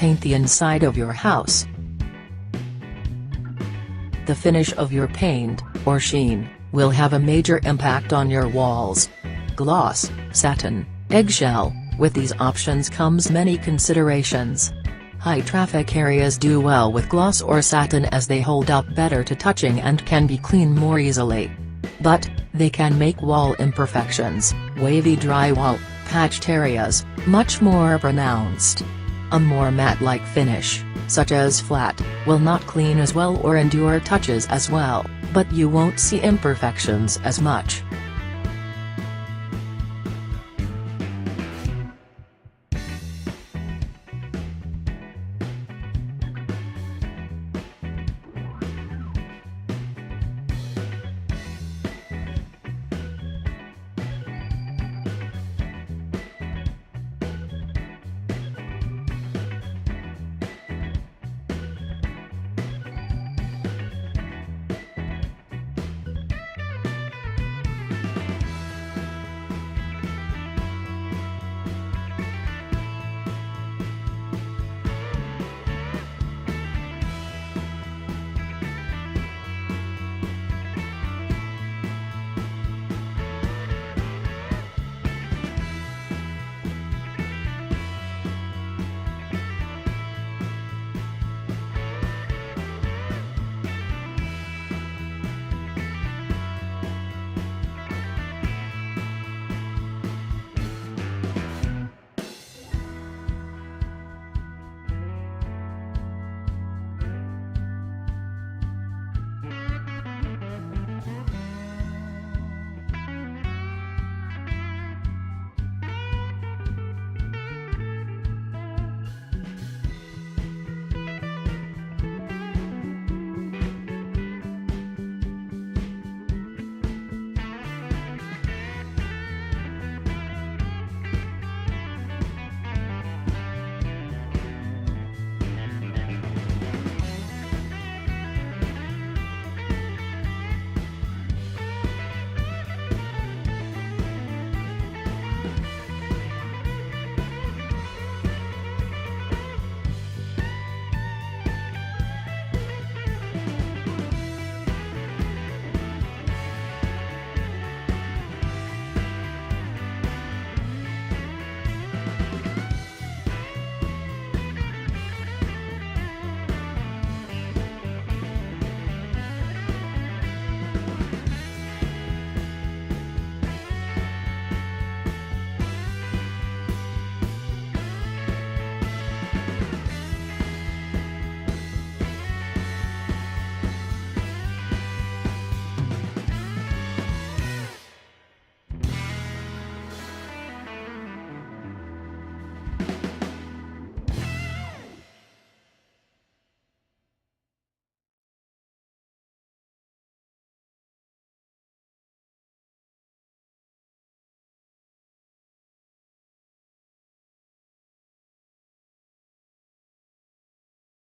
paint the inside of your house. The finish of your paint, or sheen, will have a major impact on your walls. Gloss, satin, eggshell, with these options comes many considerations. High traffic areas do well with gloss or satin as they hold up better to touching and can be cleaned more easily. But, they can make wall imperfections, wavy drywall, patched areas, much more pronounced. A more matte-like finish, such as flat, will not clean as well or endure touches as well, but you won't see imperfections as much.